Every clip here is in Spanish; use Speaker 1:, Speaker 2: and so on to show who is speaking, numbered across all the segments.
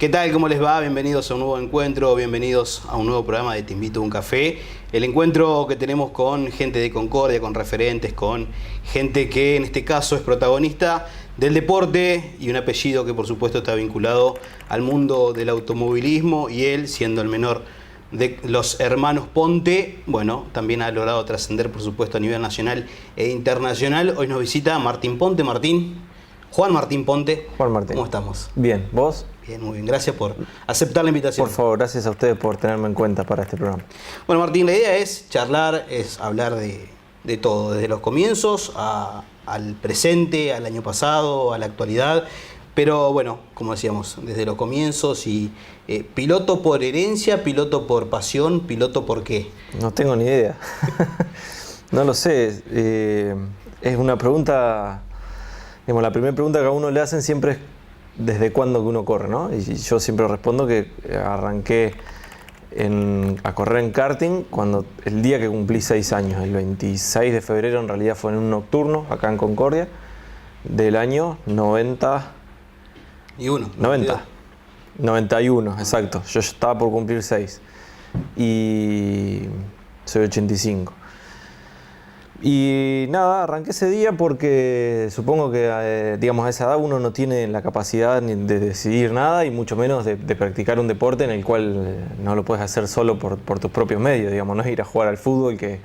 Speaker 1: ¿Qué tal? ¿Cómo les va? Bienvenidos a un nuevo encuentro, bienvenidos a un nuevo programa de Te Invito a un Café. El encuentro que tenemos con gente de Concordia, con referentes, con gente que en este caso es protagonista del deporte y un apellido que por supuesto está vinculado al mundo del automovilismo, y él, siendo el menor de los hermanos Ponte, bueno, también ha logrado trascender por supuesto a nivel nacional e internacional. Hoy nos visita Martín Ponte. Juan Martín Ponte.
Speaker 2: Juan Martín.
Speaker 1: ¿Cómo estamos?
Speaker 2: Bien, ¿vos?
Speaker 1: Bien, muy bien. Gracias por aceptar la invitación.
Speaker 2: Por favor, gracias a ustedes por tenerme en cuenta para este programa.
Speaker 1: Bueno, Martín, la idea es charlar, es hablar de todo, desde los comienzos al presente, al año pasado, a la actualidad. Pero bueno, como decíamos, desde los comienzos y piloto por herencia, piloto por pasión, piloto por qué.
Speaker 2: No tengo ni idea. No lo sé. Es una pregunta, digamos, la primera pregunta que a uno le hacen siempre es desde cuándo que uno corre, ¿no? Y yo siempre respondo que arranqué a correr en karting el día que cumplí 6 años, el 26 de febrero, en realidad fue en un nocturno acá en Concordia, del año 91, exacto. Yo estaba por cumplir 6 y soy 85. Y nada, arranqué ese día porque supongo que, digamos, a esa edad uno no tiene la capacidad ni de decidir nada y mucho menos de practicar un deporte en el cual no lo puedes hacer solo por tus propios medios, digamos, no es ir a jugar al fútbol que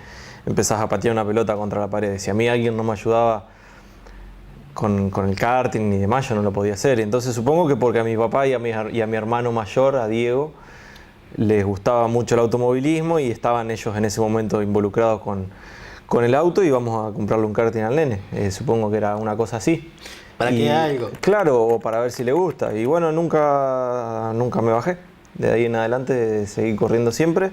Speaker 2: empezás a patear una pelota contra la pared. Si a mí alguien no me ayudaba con el karting ni demás, yo no lo podía hacer. Entonces supongo que porque a mi papá y a mi hermano mayor, a Diego, les gustaba mucho el automovilismo y estaban ellos en ese momento involucrados con el auto y íbamos a comprarle un karting al nene. Supongo que era una cosa así.
Speaker 1: ¿Para qué algo?
Speaker 2: Claro, o para ver si le gusta. Y bueno, nunca me bajé. De ahí en adelante seguí corriendo siempre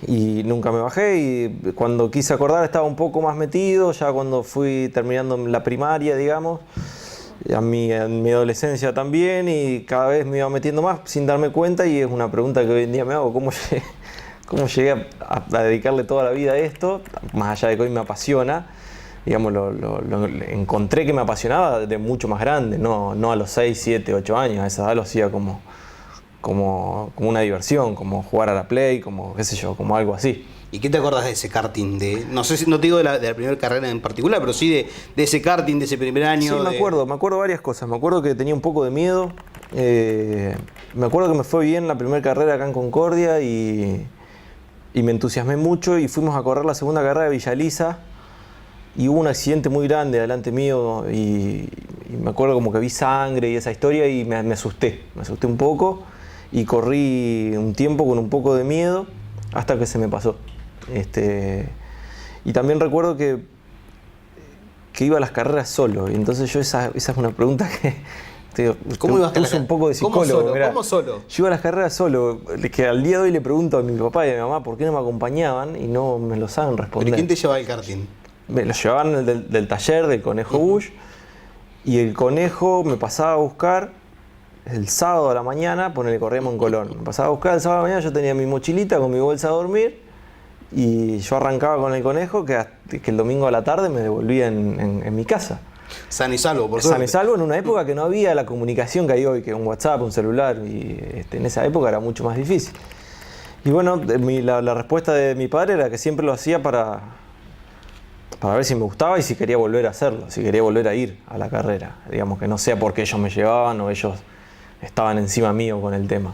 Speaker 2: y nunca me bajé. Y cuando quise acordar estaba un poco más metido, ya cuando fui terminando la primaria, digamos, en mi adolescencia también, y cada vez me iba metiendo más sin darme cuenta. Y es una pregunta que hoy en día me hago: ¿cómo llegué a dedicarle toda la vida a esto? Más allá de que hoy me apasiona, digamos, lo encontré que me apasionaba de mucho más grande, no a los 6, 7, 8 años. A esa edad lo hacía como una diversión, como jugar a la Play, como qué sé yo, como algo así.
Speaker 1: ¿Y qué te acordás de ese karting? No sé si, no te digo de la primera carrera en particular, pero sí de ese karting, de ese primer año.
Speaker 2: Sí, me acuerdo varias cosas. Me acuerdo que tenía un poco de miedo. Me acuerdo que me fue bien la primera carrera acá en Concordia y me entusiasmé mucho, y fuimos a correr la segunda carrera de Villa Elisa y hubo un accidente muy grande delante mío y me acuerdo como que vi sangre y esa historia y me asusté un poco y corrí un tiempo con un poco de miedo hasta que se me pasó. Y también recuerdo que iba a las carreras solo, y entonces esa es una pregunta que
Speaker 1: ¿Cómo ibas a las carreras?
Speaker 2: Un poco de psicólogo.
Speaker 1: ¿Cómo solo?
Speaker 2: Yo iba a las carreras solo, que al día de hoy le pregunto a mi papá y a mi mamá por qué no me acompañaban y no me lo saben responder.
Speaker 1: ¿Pero quién te llevaba el karting?
Speaker 2: Me lo llevaban del taller del Conejo Bush, y el Conejo me pasaba a buscar el sábado a la mañana, corríamos en Colón. Me pasaba a buscar el sábado a la mañana, yo tenía mi mochilita con mi bolsa a dormir y yo arrancaba con el Conejo que el domingo a la tarde me devolvía en mi casa.
Speaker 1: Sano y salvo, por suerte.
Speaker 2: Sano y salvo, en una época que no había la comunicación que hay hoy, que un WhatsApp, un celular, y en esa época era mucho más difícil. Y bueno, la respuesta de mi padre era que siempre lo hacía para ver si me gustaba y si quería volver a hacerlo, si quería volver a ir a la carrera. Digamos, que no sea porque ellos me llevaban o ellos estaban encima mío con el tema.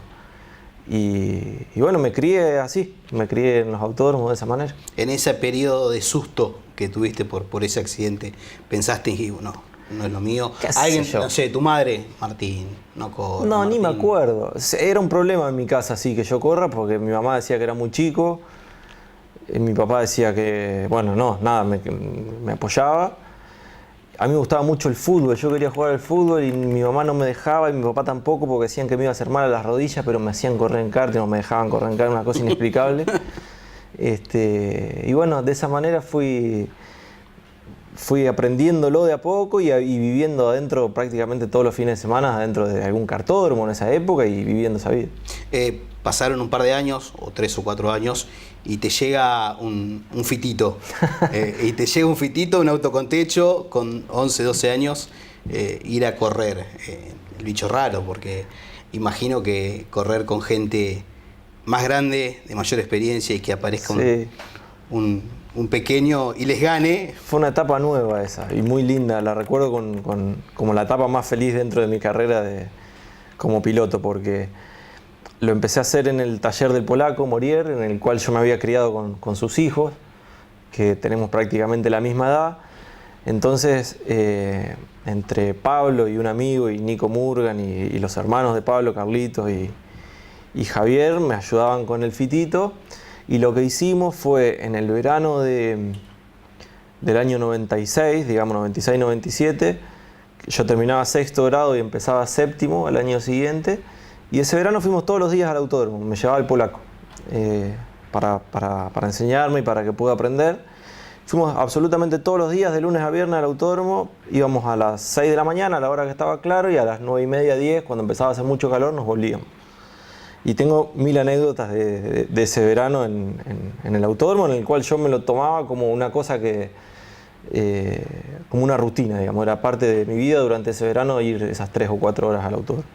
Speaker 2: Y bueno, me crié así, me crié en los autódromos de esa manera.
Speaker 1: En ese periodo de susto que tuviste por ese accidente, pensaste, no es lo mío. Alguien, no sé, tu madre, Martín, no corre.
Speaker 2: No,
Speaker 1: Martín.
Speaker 2: ni me acuerdo. Era un problema en mi casa, sí, que yo corra, porque mi mamá decía que era muy chico, y mi papá decía que, bueno, no, nada, me apoyaba. A mí me gustaba mucho el fútbol, yo quería jugar al fútbol y mi mamá no me dejaba y mi papá tampoco, porque decían que me iba a hacer mal a las rodillas, pero me hacían correr en karting, no me dejaban correr en karting, una cosa inexplicable. Y bueno, de esa manera fui aprendiéndolo de a poco y viviendo adentro prácticamente todos los fines de semana, adentro de algún kartódromo en esa época y viviendo esa vida.
Speaker 1: Pasaron un par de años, o 3 o 4 años, y te llega un fitito. Un auto con techo, con 11, 12 años, ir a correr. El bicho raro, porque imagino que correr con gente más grande, de mayor experiencia y que aparezca
Speaker 2: Sí.
Speaker 1: un pequeño y les gane.
Speaker 2: Fue una etapa nueva esa y muy linda, la recuerdo como la etapa más feliz dentro de mi carrera como piloto, porque lo empecé a hacer en el taller del polaco Morier, en el cual yo me había criado con sus hijos, que tenemos prácticamente la misma edad. Entonces, entre Pablo y un amigo, y Nico Murgan, y los hermanos de Pablo, Carlitos y Javier, me ayudaban con el fitito. Y lo que hicimos fue, en el verano del año 96, digamos 96-97, yo terminaba sexto grado y empezaba séptimo al año siguiente. Y ese verano fuimos todos los días al autódromo, me llevaba el polaco, para enseñarme y para que pueda aprender. Fuimos absolutamente todos los días, de lunes a viernes al autódromo, íbamos a las 6 de la mañana, a la hora que estaba claro, y a las 9:30, 10, cuando empezaba a hacer mucho calor, nos volvíamos. Y tengo 1000 anécdotas de ese verano en el autódromo, en el cual yo me lo tomaba como una cosa como una rutina, digamos, era parte de mi vida durante ese verano ir esas 3 o 4 horas al autódromo.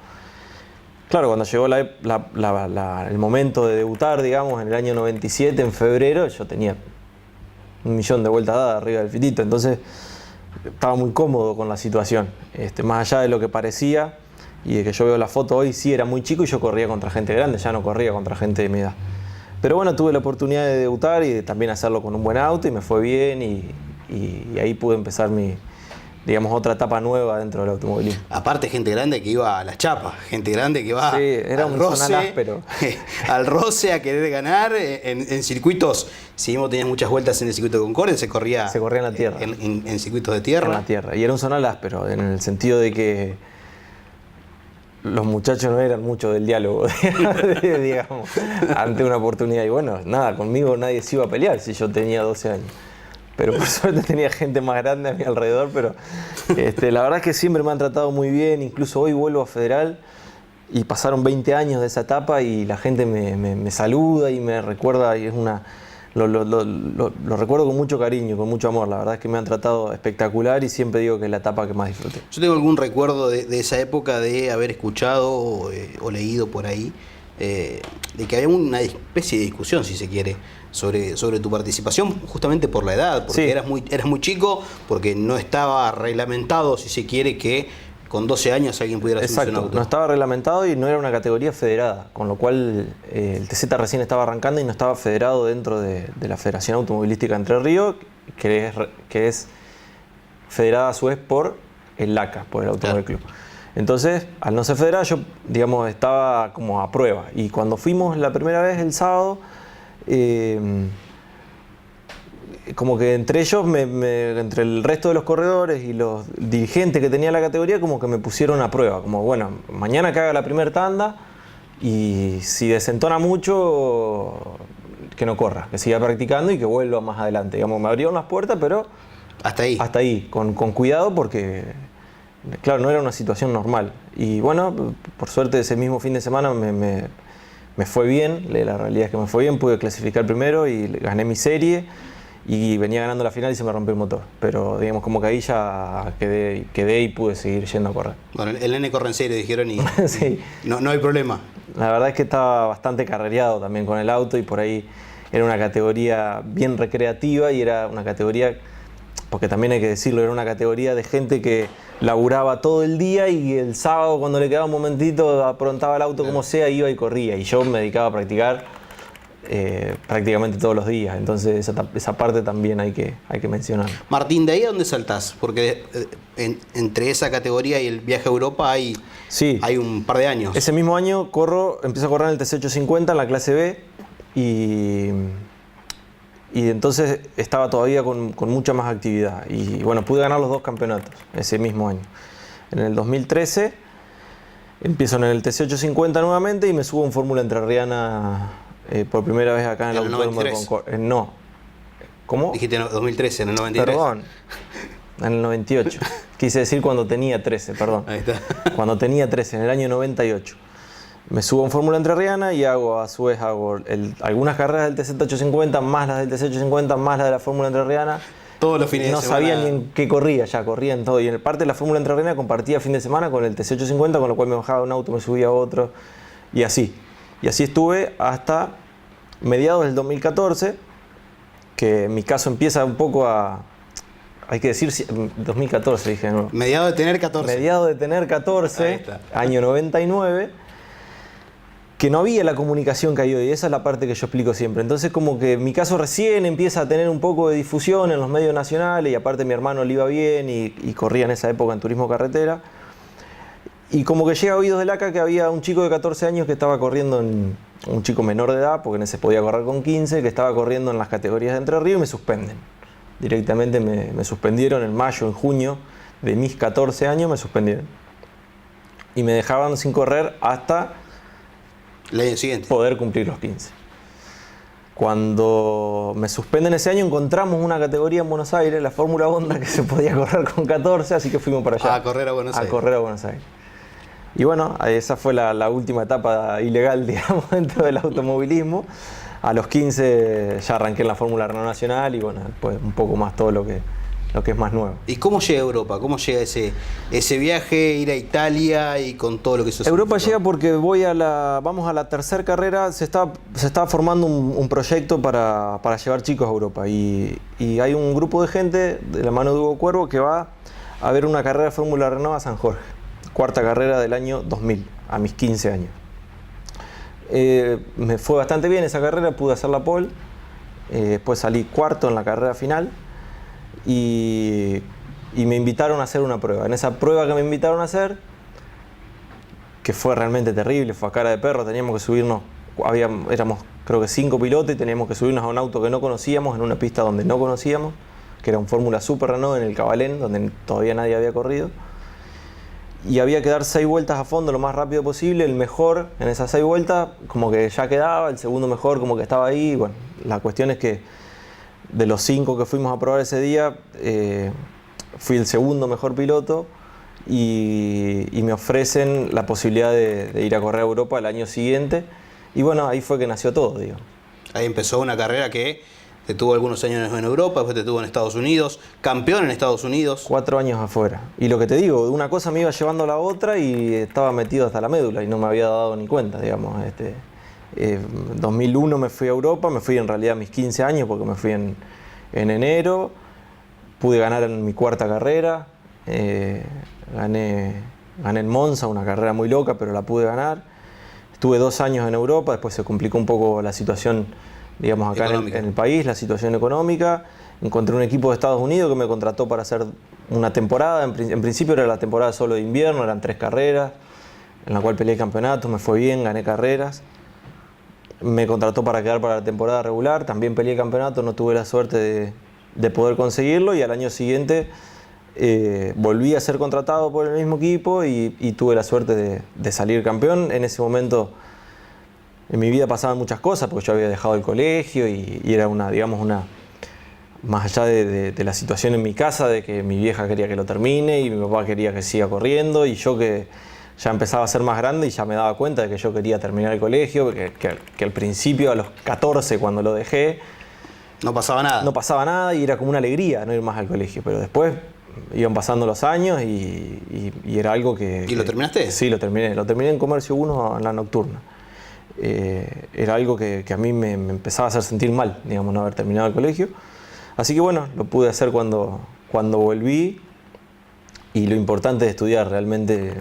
Speaker 2: Claro, cuando llegó el momento de debutar, digamos, en el año 97, en febrero, yo tenía 1.000.000 de vueltas dadas arriba del fitito, entonces estaba muy cómodo con la situación, más allá de lo que parecía y de que yo veo la foto hoy, sí era muy chico y yo corría contra gente grande, ya no corría contra gente de mi edad. Pero bueno, tuve la oportunidad de debutar y de también hacerlo con un buen auto y me fue bien y ahí pude empezar digamos, otra etapa nueva dentro del automovilismo.
Speaker 1: Aparte, gente grande que iba a las chapas, gente grande que va
Speaker 2: sí, era
Speaker 1: al
Speaker 2: un
Speaker 1: roce,
Speaker 2: zonal áspero.
Speaker 1: al roce a querer ganar en circuitos. Si vos tenías muchas vueltas en el circuito de Concordia, se corría
Speaker 2: en la tierra.
Speaker 1: En circuitos de tierra.
Speaker 2: En la tierra. Y era un zonal áspero, en el sentido de que los muchachos no eran mucho del diálogo, digamos, ante una oportunidad. Y bueno, nada, conmigo nadie se iba a pelear si yo tenía 12 años. Pero por suerte tenía gente más grande a mi alrededor, pero la verdad es que siempre me han tratado muy bien, incluso hoy vuelvo a Federal y pasaron 20 años de esa etapa y la gente me saluda y me recuerda y lo recuerdo con mucho cariño, con mucho amor. La verdad es que me han tratado espectacular y siempre digo que es la etapa que más disfruté.
Speaker 1: Yo tengo algún recuerdo de esa época de haber escuchado o leído por ahí de que había una especie de discusión, si se quiere, sobre tu participación, justamente por la edad, porque
Speaker 2: sí.
Speaker 1: eras muy chico, porque no estaba reglamentado, si se quiere, que con 12 años alguien pudiera subirse un auto.
Speaker 2: No estaba reglamentado y no era una categoría federada, con lo cual el TZ recién estaba arrancando y no estaba federado dentro de la Federación Automovilística Entre Ríos, que es federada a su vez por el LACA, por el Automóvil Club. Entonces, al no ser federado, yo, digamos, estaba como a prueba. Y cuando fuimos la primera vez el sábado, como que entre ellos, entre el resto de los corredores y los dirigentes que tenía la categoría, como que me pusieron a prueba. Como, bueno, mañana que haga la primera tanda y si desentona mucho, que no corra, que siga practicando y que vuelva más adelante. Digamos, me abrieron las puertas, pero
Speaker 1: hasta ahí,
Speaker 2: con cuidado porque, claro, no era una situación normal. Y bueno, por suerte ese mismo fin de semana me fue bien, la realidad es que me fue bien, pude clasificar primero y gané mi serie y venía ganando la final y se me rompió el motor. Pero digamos como que ahí ya quedé y pude seguir yendo a correr.
Speaker 1: Bueno, el nene corre en serio, dijeron, y
Speaker 2: sí.
Speaker 1: no hay problema.
Speaker 2: La verdad es que estaba bastante carrereado también con el auto y por ahí era una categoría bien recreativa y era una categoría, porque también hay que decirlo, era una categoría de gente que laburaba todo el día y el sábado cuando le quedaba un momentito aprontaba el auto como sea, iba y corría. Y yo me dedicaba a practicar prácticamente todos los días. Entonces esa parte también hay que mencionar.
Speaker 1: Martín, ¿de ahí a dónde saltás? Porque entre esa categoría y el viaje a Europa hay un par de años.
Speaker 2: Ese mismo año empiezo a correr en el TC850 en la clase B y entonces estaba todavía con mucha más actividad. Y bueno, pude ganar los 2 campeonatos ese mismo año. En el 2013 empiezo en el TC850 nuevamente y me subo en Fórmula Entrerriana por primera vez acá en el Autódromo de Concordia. No. ¿Cómo?
Speaker 1: Dijiste 2013, en el 93.
Speaker 2: Perdón. En el 98. Quise decir cuando tenía 13, perdón.
Speaker 1: Ahí está.
Speaker 2: Cuando tenía 13, en el año 98. Me subo en Fórmula Entrerriana y a su vez hago algunas carreras del TZ850, más las del TC850, más las de la Fórmula Entrerriana.
Speaker 1: Todos los fines de semana.
Speaker 2: No sabía ni en qué corría, ya corría en todo. Y en parte de la Fórmula Entrerriana compartía fin de semana con el TC850, con lo cual me bajaba de un auto, me subía a otro, y así. Y así estuve hasta mediados del 2014, que mi caso empieza un poco a... Hay que decir, 2014 dije, ¿no?
Speaker 1: Mediado de tener 14.
Speaker 2: Mediado de tener 14, año 99, que no había la comunicación que hay hoy. Esa es la parte que yo explico siempre. Entonces como que mi caso recién empieza a tener un poco de difusión en los medios nacionales, y aparte mi hermano le iba bien y corría en esa época en turismo carretera. Y como que llega a oídos del ACA que había un chico de 14 años que estaba corriendo, un chico menor de edad, porque no se podía correr con 15, que estaba corriendo en las categorías de Entre Ríos, y me suspenden. Directamente me suspendieron en mayo, en junio de mis 14 años me suspendieron. Y me dejaban sin correr hasta
Speaker 1: el año siguiente
Speaker 2: poder cumplir los 15. Cuando me suspenden ese año encontramos una categoría en Buenos Aires, la Fórmula Honda, que se podía correr con 14, así que fuimos para allá.
Speaker 1: A correr a Buenos Aires.
Speaker 2: A correr a Buenos Aires. Y bueno, esa fue la última etapa ilegal, digamos, dentro del automovilismo. A los 15 ya arranqué en la Fórmula Renault Nacional y bueno, después un poco más todo lo que es más nuevo.
Speaker 1: ¿Y cómo llega a Europa? ¿Cómo llega ese viaje, ir a Italia y con todo lo que eso
Speaker 2: Europa
Speaker 1: significó?
Speaker 2: llega porque vamos a la tercera carrera, se está formando un proyecto para llevar chicos a Europa y hay un grupo de gente de la mano de Hugo Cuervo que va a ver una carrera de Fórmula Renault a San Jorge, cuarta carrera del año 2000, a mis 15 años. Me fue bastante bien esa carrera, pude hacer la pole, después salí cuarto en la carrera final y me invitaron a hacer una prueba. En esa prueba que me invitaron a hacer, que fue realmente terrible, fue a cara de perro, teníamos que subirnos, éramos creo que 5 pilotos y teníamos que subirnos a un auto que no conocíamos, en una pista donde no conocíamos, que era un Fórmula Super Renault en el Cabalén, donde todavía nadie había corrido. Y había que dar 6 vueltas a fondo lo más rápido posible. El mejor en esas 6 vueltas como que ya quedaba, el segundo mejor como que estaba ahí. Bueno, la cuestión es que de los 5 que fuimos a probar ese día, fui el segundo mejor piloto y me ofrecen la posibilidad de ir a correr a Europa el año siguiente. Y bueno, ahí fue que nació todo, digo.
Speaker 1: Ahí empezó una carrera que te tuvo algunos años en Europa, después te tuvo en Estados Unidos, campeón en Estados Unidos.
Speaker 2: 4 años afuera. Y lo que te digo, una cosa me iba llevando a la otra y estaba metido hasta la médula y no me había dado ni cuenta, digamos. 2001 me fui a Europa, me fui en realidad a mis 15 años porque me fui en enero. Pude ganar en mi cuarta carrera. Gané en Monza, una carrera muy loca, pero la pude ganar. Estuve 2 años en Europa, después se complicó un poco la situación, digamos, acá en el país, la situación económica. Encontré un equipo de Estados Unidos que me contrató para hacer una temporada. En principio era la temporada solo de invierno, eran 3 carreras, en la cual peleé campeonatos, me fue bien, gané carreras. Me contrató para quedar para la temporada regular, también peleé campeonato, no tuve la suerte de poder conseguirlo, y al año siguiente volví a ser contratado por el mismo equipo y tuve la suerte de salir campeón. En ese momento en mi vida pasaban muchas cosas, porque yo había dejado el colegio y era más allá de la situación en mi casa, de que mi vieja quería que lo termine y mi papá quería que siga corriendo, y yo que ya empezaba a ser más grande y ya me daba cuenta de que yo quería terminar el colegio, que al principio, a los 14, cuando lo dejé,
Speaker 1: no pasaba nada.
Speaker 2: No pasaba nada y era como una alegría no ir más al colegio, pero después iban pasando los años y era algo que...
Speaker 1: ¿Y lo terminaste?
Speaker 2: Sí, lo terminé en Comercio 1 en la nocturna. Era algo que a mí me empezaba a hacer sentir mal, digamos, no haber terminado el colegio. Así que bueno, lo pude hacer cuando volví, y lo importante de estudiar realmente,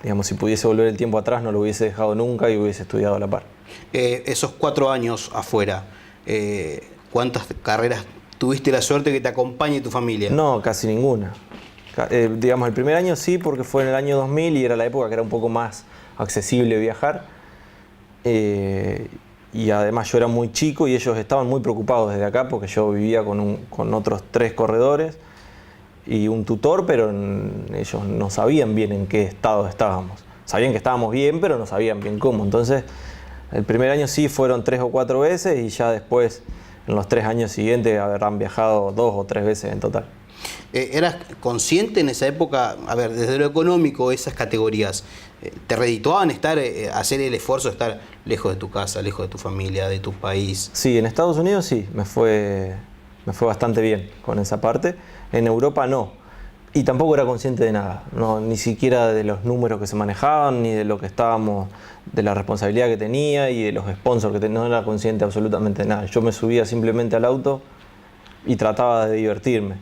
Speaker 2: digamos, si pudiese volver el tiempo atrás no lo hubiese dejado nunca y hubiese estudiado a la par.
Speaker 1: Esos 4 años afuera, ¿cuántas carreras tuviste la suerte que te acompañe tu familia?
Speaker 2: No, casi ninguna. Digamos, el primer año sí, porque fue en el año 2000 y era la época que era un poco más accesible viajar. Y además yo era muy chico y ellos estaban muy preocupados desde acá porque yo vivía con otros 3 corredores y un tutor, pero ellos no sabían bien en qué estado estábamos. Sabían que estábamos bien, pero no sabían bien cómo. Entonces, el primer año sí fueron 3 o 4 veces y ya después, en los 3 años siguientes, habrán viajado 2 o 3 veces en total.
Speaker 1: ¿Eras consciente en esa época, a ver, desde lo económico, esas categorías, te redituaban hacer el esfuerzo de estar lejos de tu casa, lejos de tu familia, de tu país?
Speaker 2: Sí, en Estados Unidos sí, me fue me fue bastante bien con esa parte. En Europa no. Y tampoco era consciente de nada, no, ni siquiera de los números que se manejaban, ni de lo que estábamos, de la responsabilidad que tenía y de los sponsors que tenía, no era consciente absolutamente de nada. Yo me subía simplemente al auto y trataba de divertirme.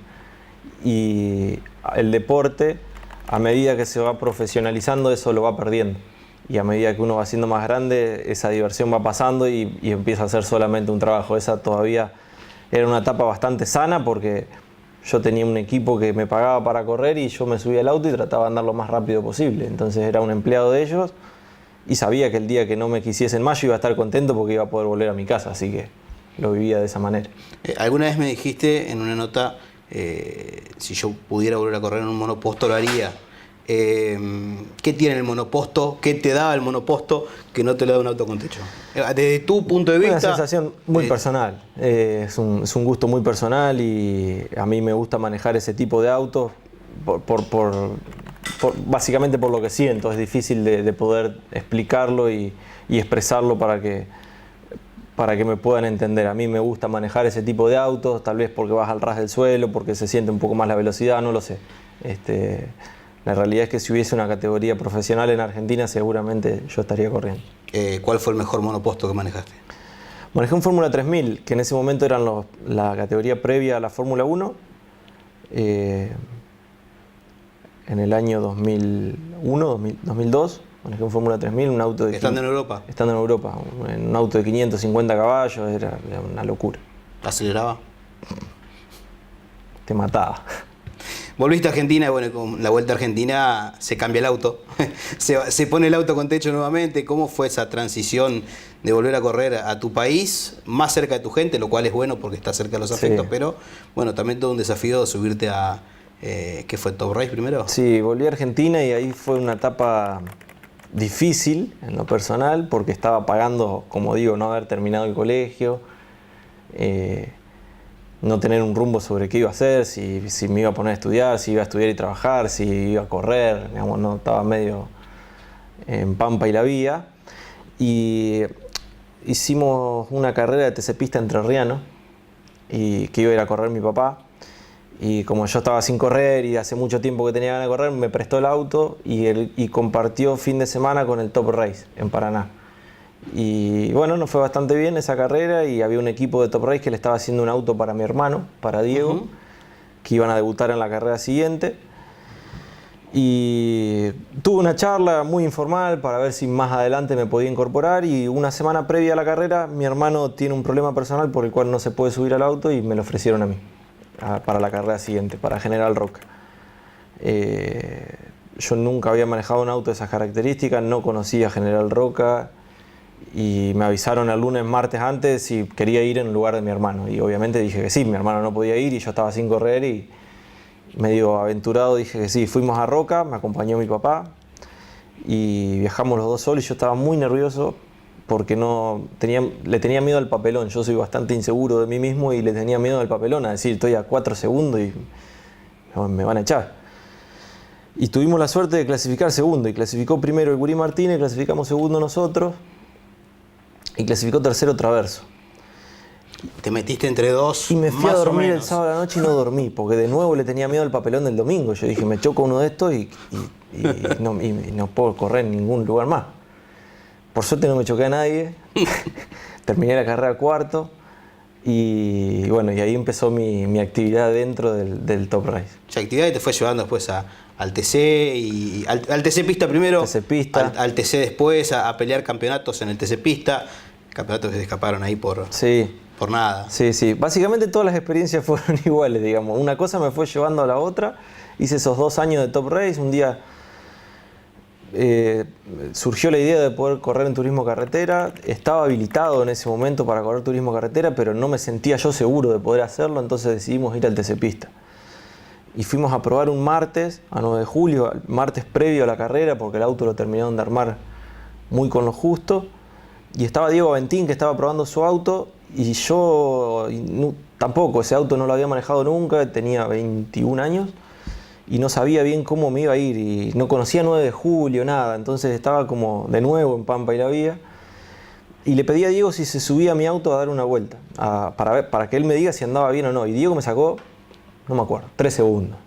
Speaker 2: Y el deporte, a medida que se va profesionalizando, eso lo va perdiendo. Y a medida que uno va siendo más grande, esa diversión va pasando y empieza a ser solamente un trabajo. Esa todavía era una etapa bastante sana porque yo tenía un equipo que me pagaba para correr y yo me subía al auto y trataba de andar lo más rápido posible. Entonces era un empleado de ellos y sabía que el día que no me quisiesen más yo iba a estar contento porque iba a poder volver a mi casa, así que lo vivía de esa manera.
Speaker 1: Alguna vez me dijiste en una nota, si yo pudiera volver a correr en un monoposto lo haría. ¿Qué tiene el monoposto? ¿Qué te da el monoposto que no te lo da un auto con techo? Desde tu punto de vista...
Speaker 2: Una sensación muy personal, es un gusto muy personal y a mí me gusta manejar ese tipo de autos básicamente por lo que siento. Es difícil de poder explicarlo y expresarlo para que me puedan entender. A mí me gusta manejar ese tipo de autos, tal vez porque vas al ras del suelo, porque se siente un poco más la velocidad, no lo sé. La realidad es que si hubiese una categoría profesional en Argentina, seguramente yo estaría corriendo.
Speaker 1: ¿Cuál fue el mejor monoposto que manejaste?
Speaker 2: Manejé un Fórmula 3000, que en ese momento eran la categoría previa a la Fórmula 1. En el año 2001, 2002, manejé un Fórmula 3000, un auto de...
Speaker 1: ¿Estando en Europa?
Speaker 2: Estando en Europa, un auto de 550 caballos, era una locura.
Speaker 1: ¿Aceleraba?
Speaker 2: Te mataba.
Speaker 1: Volviste a Argentina y bueno, con la vuelta a Argentina se cambia el auto, se pone el auto con techo nuevamente. ¿Cómo fue esa transición de volver a correr a tu país, más cerca de tu gente, lo cual es bueno porque está cerca de los afectos, sí. Pero bueno, también todo un desafío subirte a, ¿qué fue, Top Race primero?
Speaker 2: Sí, volví a Argentina y ahí fue una etapa difícil en lo personal porque estaba pagando, como digo, no haber terminado el colegio, no tener un rumbo sobre qué iba a hacer, si me iba a poner a estudiar, si iba a estudiar y trabajar, si iba a correr, digamos, no, estaba medio en Pampa y la Vía. Y hicimos una carrera de TC Pista entrerriano y que iba a ir a correr mi papá. Y como yo estaba sin correr y hace mucho tiempo que tenía ganas de correr, me prestó el auto y compartió fin de semana con el Top Race en Paraná. Y bueno, nos fue bastante bien esa carrera y había un equipo de Top Race que le estaba haciendo un auto para mi hermano, para Diego, que iban a debutar en la carrera siguiente. Y tuve una charla muy informal para ver si más adelante me podía incorporar y una semana previa a la carrera mi hermano tiene un problema personal por el cual no se puede subir al auto y me lo ofrecieron a mí para la carrera siguiente, para General Roca. Yo nunca había manejado un auto de esas características, no conocía a General Roca y me avisaron el lunes, martes antes si quería ir en lugar de mi hermano y obviamente dije que sí, mi hermano no podía ir y yo estaba sin correr y medio aventurado dije que sí. Fuimos a Roca, me acompañó mi papá y viajamos los dos solos y yo estaba muy nervioso porque le tenía miedo al papelón. Yo soy bastante inseguro de mí mismo y le tenía miedo al papelón, a decir estoy a 4 segundos y me van a echar. Y tuvimos la suerte de clasificar segundo y clasificó primero el Gurí Martínez, clasificamos segundo nosotros y clasificó tercero Traverso.
Speaker 1: Te metiste entre dos.
Speaker 2: Y me fui a dormir el sábado a la noche y no dormí, porque de nuevo le tenía miedo al papelón del domingo. Yo dije, me choco uno de estos y no puedo correr en ningún lugar más. Por suerte no me choqué a nadie. Terminé la carrera cuarto y bueno, y ahí empezó mi actividad dentro del Top Race.
Speaker 1: Esa actividad te fue llevando después al TC y al TC Pista primero,
Speaker 2: TC Pista.
Speaker 1: Al TC después, a pelear campeonatos en el TC Pista, campeonatos que se escaparon ahí por nada.
Speaker 2: Sí, sí. Básicamente todas las experiencias fueron iguales, digamos. Una cosa me fue llevando a la otra. Hice esos 2 años de Top Race. Un día surgió la idea de poder correr en turismo carretera. Estaba habilitado en ese momento para correr turismo carretera, pero no me sentía yo seguro de poder hacerlo, entonces decidimos ir al TC Pista. Y fuimos a probar un martes, a 9 de julio, martes previo a la carrera, porque el auto lo terminaron de armar muy con lo justo. Y estaba Diego Aventín, que estaba probando su auto, y yo tampoco, ese auto no lo había manejado nunca, tenía 21 años, y no sabía bien cómo me iba a ir, y no conocía 9 de julio, nada, entonces estaba como de nuevo en Pampa y la Vía, Y le pedí a Diego si se subía a mi auto a dar una vuelta, para que él me diga si andaba bien o no. Y Diego me sacó, no me acuerdo, 3 segundos.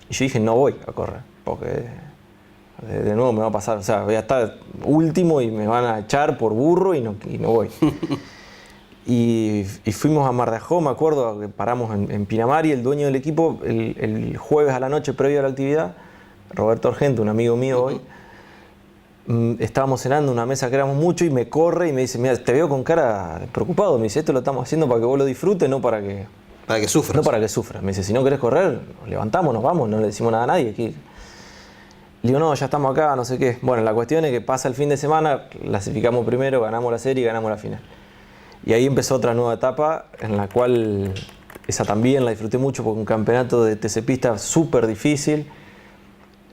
Speaker 2: Y yo dije, no voy a correr, porque de nuevo me va a pasar, o sea, voy a estar último y me van a echar por burro y no voy. Y fuimos a Mar de Ajó, me acuerdo que paramos en Pinamar, y el dueño del equipo, el jueves a la noche previo a la actividad, Roberto Argento, un amigo mío hoy, estábamos cenando en una mesa que éramos mucho, y me corre y me dice, mira, te veo con cara preocupado. Me dice, esto lo estamos haciendo para que vos lo disfrutes, no para que...
Speaker 1: Para que sufras.
Speaker 2: No para que sufras. Me dice, si no querés correr, nos levantamos, nos vamos, no le decimos nada a nadie aquí. Le digo, no, ya estamos acá, no sé qué. Bueno, la cuestión es que pasa el fin de semana, clasificamos primero, ganamos la serie y ganamos la final. Y ahí empezó otra nueva etapa, en la cual esa también la disfruté mucho, porque un campeonato de TC Pista súper difícil,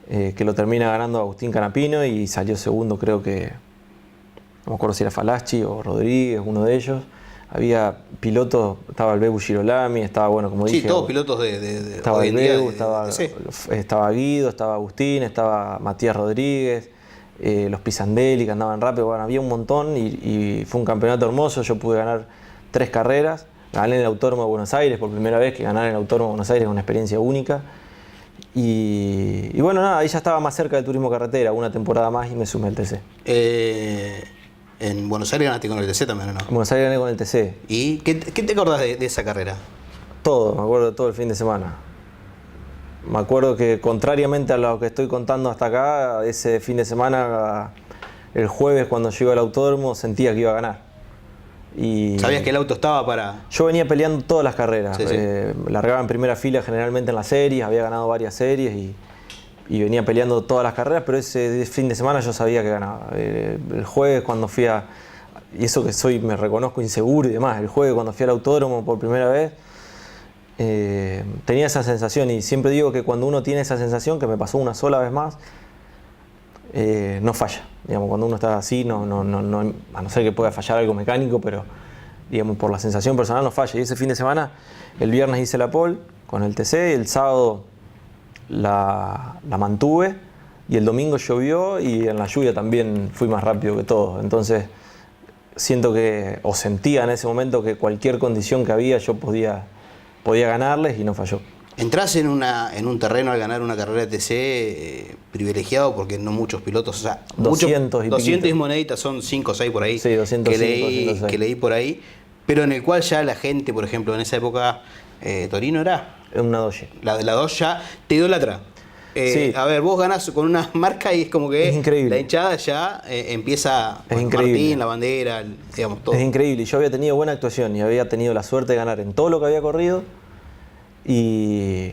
Speaker 2: que lo termina ganando Agustín Canapino, y salió segundo, creo que, no me acuerdo si era Falaschi o Rodríguez, uno de ellos. Había pilotos, estaba el Bebu Girolami, estaba, bueno, como dije...
Speaker 1: Sí, todos pilotos de
Speaker 2: estaba
Speaker 1: hoy
Speaker 2: el
Speaker 1: en día
Speaker 2: Bebu, estaba Guido, estaba Agustín, estaba Matías Rodríguez, los Pisandelli que andaban rápido. Bueno, había un montón, y fue un campeonato hermoso. Yo pude ganar 3 carreras. Gané en el Autódromo de Buenos Aires por primera vez, que ganar en el Autódromo de Buenos Aires es una experiencia única. Y bueno, nada, ahí ya estaba más cerca del turismo carretera, una temporada más, y me sumé al TC.
Speaker 1: En Buenos Aires ganaste con el TC también, ¿o no?
Speaker 2: En Buenos Aires gané con el TC.
Speaker 1: ¿Y qué te acordás de esa carrera?
Speaker 2: Todo, me acuerdo de todo el fin de semana. Me acuerdo que, contrariamente a lo que estoy contando hasta acá, ese fin de semana, el jueves cuando llego al autódromo, sentía que iba a ganar. Y
Speaker 1: ¿sabías que el auto estaba para...?
Speaker 2: Yo venía peleando todas las carreras.
Speaker 1: Sí, sí.
Speaker 2: Largaba en primera fila generalmente en las series, había ganado varias series y venía peleando todas las carreras, pero ese fin de semana yo sabía que ganaba. El jueves cuando fui a... Y eso que me reconozco inseguro y demás, el jueves cuando fui al autódromo por primera vez, tenía esa sensación, y siempre digo que cuando uno tiene esa sensación, que me pasó una sola vez más, no falla. Digamos, cuando uno está así, a no ser que pueda fallar algo mecánico, pero digamos, por la sensación personal no falla. Y ese fin de semana, el viernes hice la pole con el TC, el sábado la mantuve, y el domingo llovió, y en la lluvia también fui más rápido que todos. Entonces siento que, o sentía en ese momento, que cualquier condición que había yo podía ganarles, y no falló.
Speaker 1: Entrás en un terreno al ganar una carrera de TC privilegiado, porque no muchos pilotos, o sea,
Speaker 2: 200
Speaker 1: y moneditas, son 5 o 6 por ahí,
Speaker 2: sí, 205,
Speaker 1: que leí por ahí, pero en el cual ya la gente, por ejemplo, en esa época, Torino era...
Speaker 2: Una Dodge.
Speaker 1: La Dodge ya te idolatra.
Speaker 2: Sí.
Speaker 1: A ver, vos ganás con una marca y es como que
Speaker 2: es increíble.
Speaker 1: La hinchada ya empieza
Speaker 2: es
Speaker 1: con
Speaker 2: increíble.
Speaker 1: Martín, la bandera, digamos, todo.
Speaker 2: Es increíble. Yo había tenido buena actuación y había tenido la suerte de ganar en todo lo que había corrido, y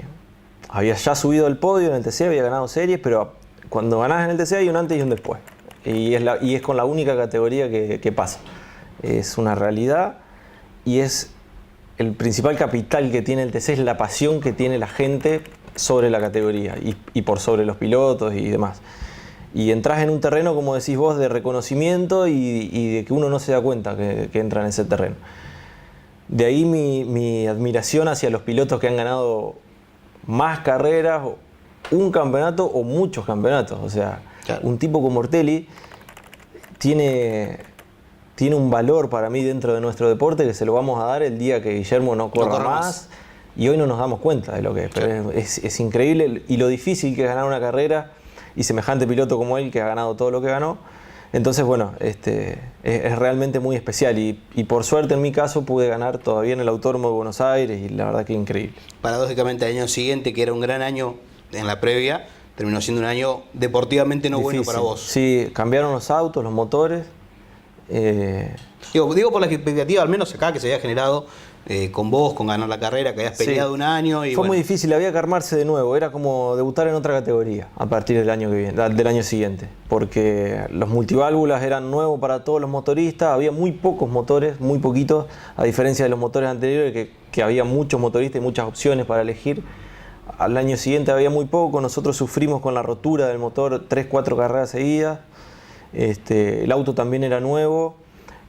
Speaker 2: había ya subido al podio en el TC, había ganado series, pero cuando ganás en el TC hay un antes y un después. Y es con la única categoría que pasa. Es una realidad, y es el principal capital que tiene el TC, es la pasión que tiene la gente sobre la categoría y por sobre los pilotos y demás. Y entras en un terreno, como decís vos, de reconocimiento y de que uno no se da cuenta que entra en ese terreno. De ahí mi admiración hacia los pilotos que han ganado más carreras, un campeonato o muchos campeonatos. O sea, claro, un tipo como Ortelli tiene un valor para mí dentro de nuestro deporte, que se lo vamos a dar el día que Guillermo no corra más. Y hoy no nos damos cuenta de lo que es, pero es increíble, y lo difícil que es ganar una carrera, y semejante piloto como él que ha ganado todo lo que ganó. Entonces, bueno, es realmente muy especial, y por suerte en mi caso pude ganar todavía en el Autódromo de Buenos Aires, y la verdad que increíble.
Speaker 1: Paradójicamente, el año siguiente, que era un gran año en la previa, terminó siendo un año deportivamente no difícil, bueno para vos.
Speaker 2: Sí, cambiaron los autos, los motores.
Speaker 1: Digo por la expectativa, al menos acá, que se había generado con vos, con ganar la carrera, que habías peleado un año. Y
Speaker 2: fue muy difícil, había que armarse de nuevo, era como debutar en otra categoría a partir del año siguiente, porque los multiválvulas eran nuevos para todos los motoristas, había muy pocos motores, muy poquitos, a diferencia de los motores anteriores, que había muchos motoristas y muchas opciones para elegir. Al año siguiente había muy poco, nosotros sufrimos con la rotura del motor 3-4 carreras seguidas. El auto también era nuevo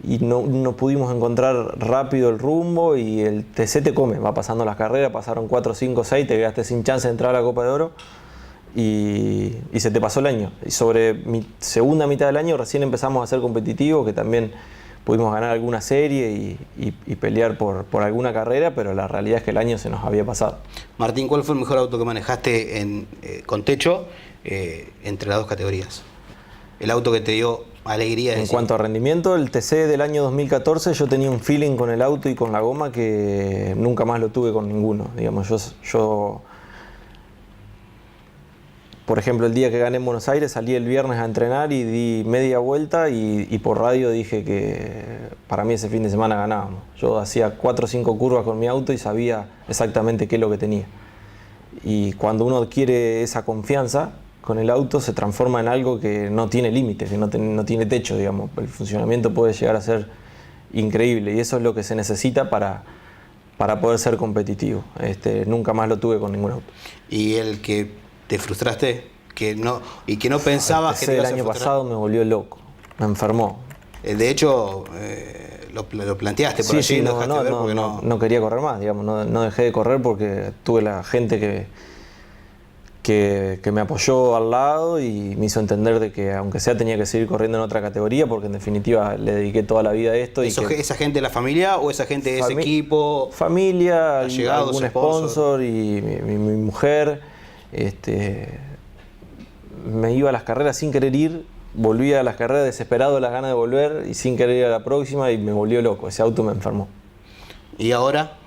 Speaker 2: y no pudimos encontrar rápido el rumbo, y el TC te come, va pasando las carreras, pasaron 4, 5, 6, te quedaste sin chance de entrar a la Copa de Oro y se te pasó el año. Y sobre mi segunda mitad del año recién empezamos a ser competitivos, que también pudimos ganar alguna serie y pelear por alguna carrera, pero la realidad es que el año se nos había pasado.
Speaker 1: Martín, ¿cuál fue el mejor auto que manejaste con techo entre las dos categorías? El auto que te dio alegría de
Speaker 2: En cuanto a rendimiento, el TC del año 2014 yo tenía un feeling con el auto y con la goma que nunca más lo tuve con ninguno. Digamos, yo por ejemplo, el día que gané en Buenos Aires salí el viernes a entrenar y di media vuelta y por radio dije que para mí ese fin de semana ganábamos. Yo hacía 4 o 5 curvas con mi auto y sabía exactamente qué es lo que tenía. Y cuando uno adquiere esa confianza con el auto se transforma en algo que no tiene límites, que no tiene techo, digamos. El funcionamiento puede llegar a ser increíble y eso es lo que se necesita para poder ser competitivo. Nunca más lo tuve con ningún auto.
Speaker 1: ¿Y el que te frustraste que no pensabas que te
Speaker 2: el
Speaker 1: ibas a
Speaker 2: año
Speaker 1: frustrar?
Speaker 2: pasado me volvió loco, me enfermó.
Speaker 1: De hecho, lo planteaste por allí, lo dejaste ver porque
Speaker 2: no quería correr más, digamos, no dejé de correr porque tuve la gente que me apoyó al lado y me hizo entender de que aunque sea tenía que seguir corriendo en otra categoría porque en definitiva le dediqué toda la vida a esto.
Speaker 1: ¿Esa gente de la familia o esa gente de ese equipo?
Speaker 2: Familia,
Speaker 1: allegados,
Speaker 2: algún sponsor y mi mujer. Me iba a las carreras sin querer ir, volvía a las carreras desesperado, las ganas de volver y sin querer ir a la próxima y me volvió loco, ese auto me enfermó.
Speaker 1: ¿Y ahora?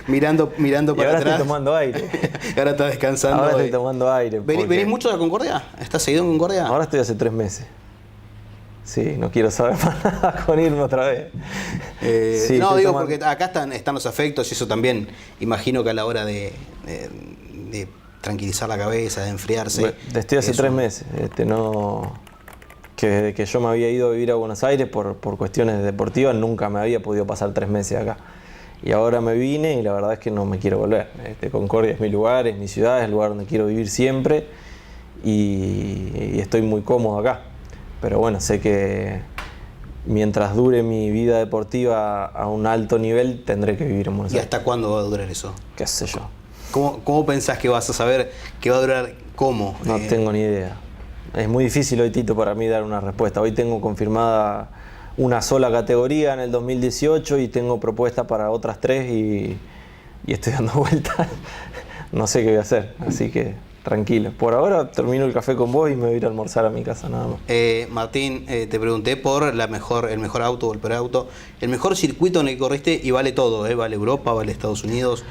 Speaker 1: mirando para
Speaker 2: ahora
Speaker 1: atrás.
Speaker 2: Estoy tomando aire.
Speaker 1: Ahora estás descansando.
Speaker 2: Ahora estoy tomando aire.
Speaker 1: ¿Venís mucho de Concordia? ¿Estás seguido en Concordia?
Speaker 2: Ahora estoy hace 3 meses. Sí, no quiero saber más nada con irme otra vez.
Speaker 1: Sí, no, digo porque acá están los afectos y eso también imagino que a la hora de tranquilizar la cabeza, de enfriarse.
Speaker 2: Estoy hace 3 meses. Que desde que yo me había ido a vivir a Buenos Aires por cuestiones deportivas nunca me había podido pasar 3 meses acá. Y ahora me vine y la verdad es que no me quiero volver. Concordia es mi lugar, es mi ciudad, es el lugar donde quiero vivir siempre y estoy muy cómodo acá. Pero bueno, sé que mientras dure mi vida deportiva a un alto nivel tendré que vivir en Buenos Aires.
Speaker 1: ¿Y hasta cuándo va a durar eso?
Speaker 2: ¿Qué sé yo?
Speaker 1: ¿Cómo pensás que vas a saber que va a durar? ¿Cómo?
Speaker 2: No tengo ni idea. Es muy difícil hoy, Tito, para mí dar una respuesta. Hoy tengo confirmada una sola categoría en el 2018 y tengo propuesta para otras 3 y estoy dando vueltas. No sé qué voy a hacer, así que tranquilo. Por ahora termino el café con vos y me voy a ir a almorzar a mi casa nada más.
Speaker 1: Martín, te pregunté por el mejor auto o el peor auto. El mejor circuito en el que corriste y vale todo, vale Europa, vale Estados Unidos.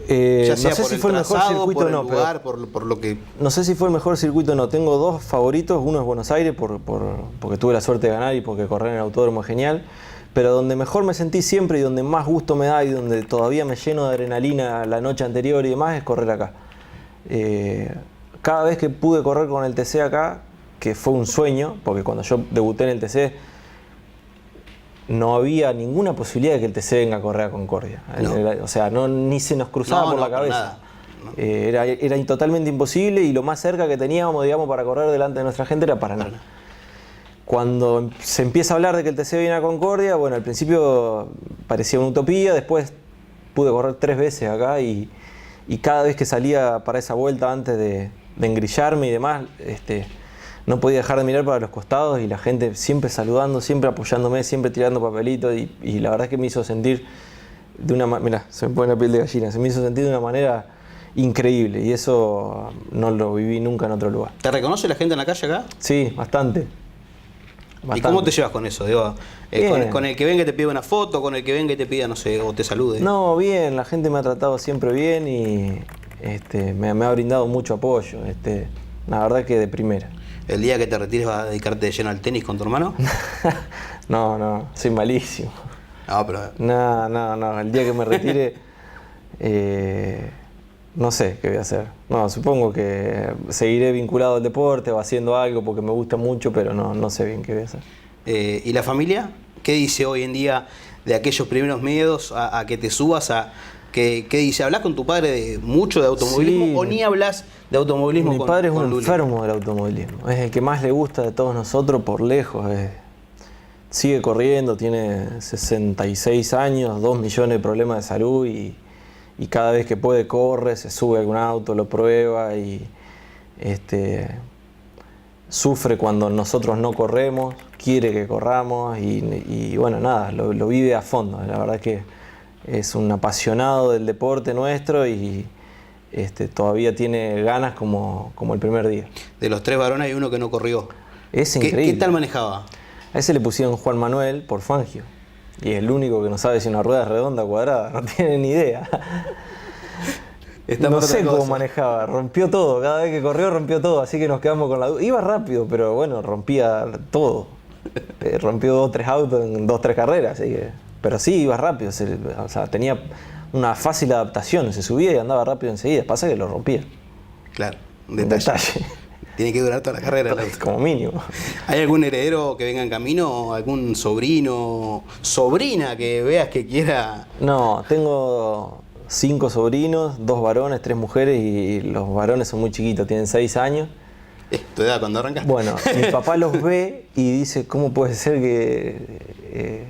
Speaker 1: Ya sea
Speaker 2: no sé
Speaker 1: por
Speaker 2: si
Speaker 1: el
Speaker 2: fue el mejor
Speaker 1: trazado,
Speaker 2: circuito
Speaker 1: por
Speaker 2: o no,
Speaker 1: el lugar, por lo que...
Speaker 2: No sé si fue el mejor circuito o no. Tengo 2 favoritos. Uno es Buenos Aires porque tuve la suerte de ganar y porque correr en el autódromo es genial. Pero donde mejor me sentí siempre y donde más gusto me da y donde todavía me lleno de adrenalina la noche anterior y demás es correr acá. Cada vez que pude correr con el TC acá, que fue un sueño, porque cuando yo debuté en el TC no había ninguna posibilidad de que el TC venga a correr a Concordia. No. O sea, ni se nos cruzaba por la cabeza. No. Era totalmente imposible y lo más cerca que teníamos, digamos, para correr delante de nuestra gente era Paraná. Cuando se empieza a hablar de que el TC viene a Concordia, bueno, al principio parecía una utopía, después pude correr 3 veces acá y cada vez que salía para esa vuelta antes de engrillarme y demás, no podía dejar de mirar para los costados y la gente siempre saludando, siempre apoyándome, siempre tirando papelitos y la verdad es que me hizo sentir de una manera, mirá, se me pone la piel de gallina, se me hizo sentir de una manera increíble y eso no lo viví nunca en otro lugar.
Speaker 1: ¿Te reconoce la gente en la calle acá?
Speaker 2: Sí, bastante.
Speaker 1: ¿Y cómo te llevas con eso? Digo, con el que venga y te pide una foto, con el que venga y te pida, no sé, o te salude.
Speaker 2: No, bien, la gente me ha tratado siempre bien y me ha brindado mucho apoyo. La verdad que de primera.
Speaker 1: ¿El día que te retires vas a dedicarte de lleno al tenis con tu hermano?
Speaker 2: No, soy malísimo.
Speaker 1: No, pero...
Speaker 2: No, el día que me retire, no sé qué voy a hacer. No, supongo que seguiré vinculado al deporte o haciendo algo porque me gusta mucho, pero no sé bien qué voy a hacer.
Speaker 1: ¿Y la familia? ¿Qué dice hoy en día de aquellos primeros miedos a que te subas a... ¿Qué dice? ¿Hablas con tu padre mucho de automovilismo
Speaker 2: sí,
Speaker 1: o ni hablas de automovilismo?
Speaker 2: Mi padre es un
Speaker 1: Luli?
Speaker 2: enfermo del automovilismo. Es el que más le gusta de todos nosotros por lejos. Sigue corriendo, tiene 66 años, 2 millones de problemas de salud y cada vez que puede corre, se sube a algún auto, lo prueba y sufre cuando nosotros no corremos, quiere que corramos y bueno, nada, lo vive a fondo. La verdad que es un apasionado del deporte nuestro y todavía tiene ganas como el primer día.
Speaker 1: De los 3 varones hay uno que no corrió.
Speaker 2: Es increíble.
Speaker 1: ¿Qué tal manejaba?
Speaker 2: A ese le pusieron Juan Manuel por Fangio. Y es el único que no sabe si una rueda es redonda o cuadrada, no tiene ni idea. No sé cómo manejaba, rompió todo, cada vez que corrió rompió todo, así que nos quedamos con la duda. Iba rápido, pero bueno, rompía todo. Rompió 2 o 3 autos en 2 o 3 carreras, así que... Pero sí, iba rápido, o sea, tenía una fácil adaptación, se subía y andaba rápido enseguida, pasa que lo rompía.
Speaker 1: Claro, un detalle. Tiene que durar toda la carrera.
Speaker 2: Como mínimo.
Speaker 1: ¿Hay algún heredero que venga en camino? ¿Algún sobrino, sobrina que veas que quiera?
Speaker 2: No, tengo 5 sobrinos, 2 varones, 3 mujeres y los varones son muy chiquitos, tienen 6 años.
Speaker 1: ¿Tu edad cuando arrancaste?
Speaker 2: Bueno, mi papá los ve y dice, ¿cómo puede ser que...?
Speaker 1: Qué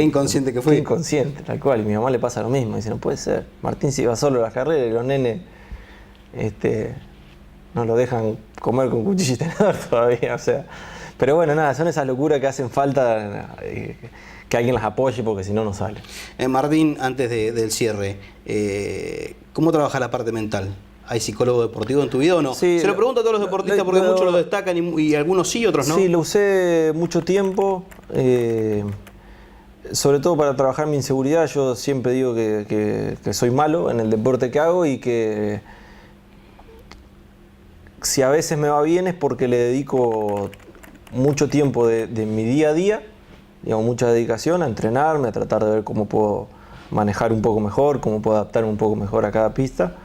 Speaker 1: inconsciente que fue.
Speaker 2: Qué inconsciente, tal cual. Y mi mamá le pasa lo mismo, dice, no puede ser. Martín se iba solo a las carreras y los nenes... no lo dejan comer con cuchillo y tenedor todavía, o sea. Pero bueno, nada, son esas locuras que hacen falta que alguien las apoye porque si no, no sale.
Speaker 1: Martín, antes del cierre, ¿cómo trabaja la parte mental? ¿Hay psicólogo deportivo en tu vida o no?
Speaker 2: Sí,
Speaker 1: se lo pregunto a todos los deportistas porque muchos lo destacan y algunos sí, otros no.
Speaker 2: Sí, lo usé mucho tiempo, sobre todo para trabajar mi inseguridad. Yo siempre digo que soy malo en el deporte que hago y que si a veces me va bien es porque le dedico mucho tiempo de mi día a día, digamos, mucha dedicación a entrenarme, a tratar de ver cómo puedo manejar un poco mejor, cómo puedo adaptarme un poco mejor a cada pista,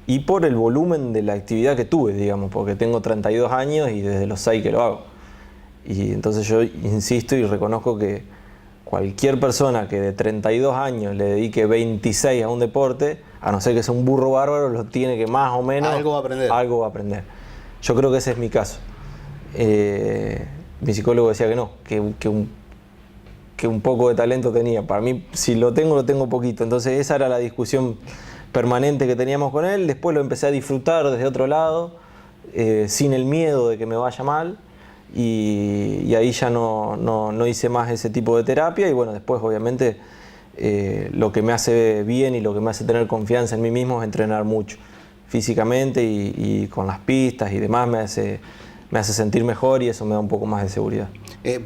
Speaker 2: y por el volumen de la actividad que tuve, digamos, porque tengo 32 años y desde los 6 que lo hago. Y entonces yo insisto y reconozco que cualquier persona que de 32 años le dedique 26 a un deporte, a no ser que sea un burro bárbaro, lo tiene que más o menos...
Speaker 1: Algo va a aprender.
Speaker 2: Algo va a aprender. Yo creo que ese es mi caso. Mi psicólogo decía que no, que un poco de talento tenía. Para mí, si lo tengo poquito. Entonces esa era la discusión permanente que teníamos con él. Después lo empecé a disfrutar desde otro lado, sin el miedo de que me vaya mal. Y ahí ya no hice más ese tipo de terapia. Y bueno, después obviamente lo que me hace bien y lo que me hace tener confianza en mí mismo es entrenar mucho. Físicamente y con las pistas y demás me hace sentir mejor y eso me da un poco más de seguridad.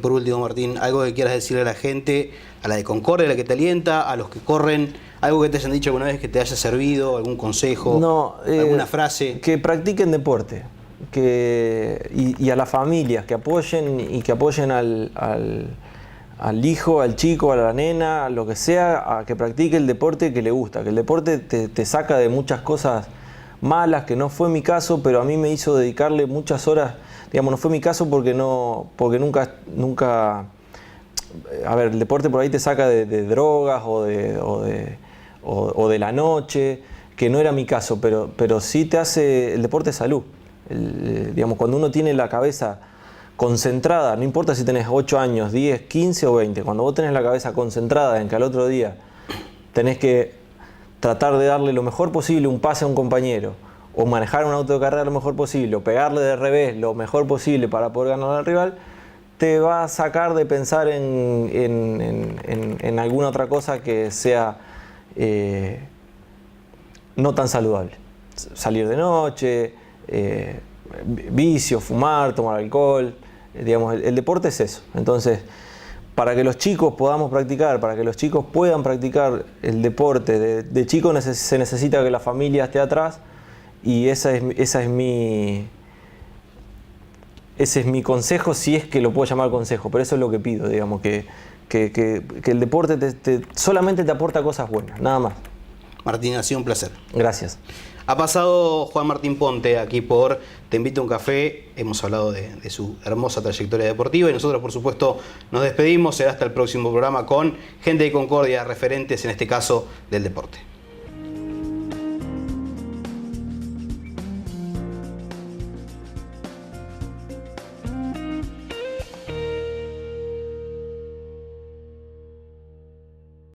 Speaker 1: Por último, Martín, algo que quieras decirle a la gente, a la de Concordia, a la que te alienta, a los que corren, algo que te hayan dicho alguna vez que te haya servido, algún consejo, alguna frase.
Speaker 2: Que practiquen deporte y a las familias que apoyen al hijo, al chico, a la nena, a lo que sea, a que practique el deporte que le gusta, que el deporte te saca de muchas cosas malas, que no fue mi caso, pero a mí me hizo dedicarle muchas horas, digamos, no fue mi caso porque nunca, a ver, el deporte por ahí te saca de drogas o de la noche, que no era mi caso, pero sí te hace, el deporte es salud. Digamos, cuando uno tiene la cabeza concentrada, no importa si tenés 8 años, 10, 15 o 20, cuando vos tenés la cabeza concentrada en que al otro día tenés que tratar de darle lo mejor posible un pase a un compañero, o manejar un auto de carrera lo mejor posible, o pegarle de revés lo mejor posible para poder ganar al rival, te va a sacar de pensar en alguna otra cosa que sea no tan saludable. Salir de noche, vicio, fumar, tomar alcohol, digamos, el deporte es eso. Entonces, para que los chicos podamos practicar, para que los chicos puedan practicar el deporte, de chico se necesita que la familia esté atrás y ese es mi consejo, si es que lo puedo llamar consejo, pero eso es lo que pido, digamos, que el deporte solamente te aporta cosas buenas, nada más.
Speaker 1: Martín, ha sido un placer.
Speaker 2: Gracias.
Speaker 1: Ha pasado Juan Martín Ponte aquí por Te Invito a un Café. Hemos hablado de su hermosa trayectoria deportiva y nosotros, por supuesto, nos despedimos. Será hasta el próximo programa con gente de Concordia, referentes en este caso del deporte.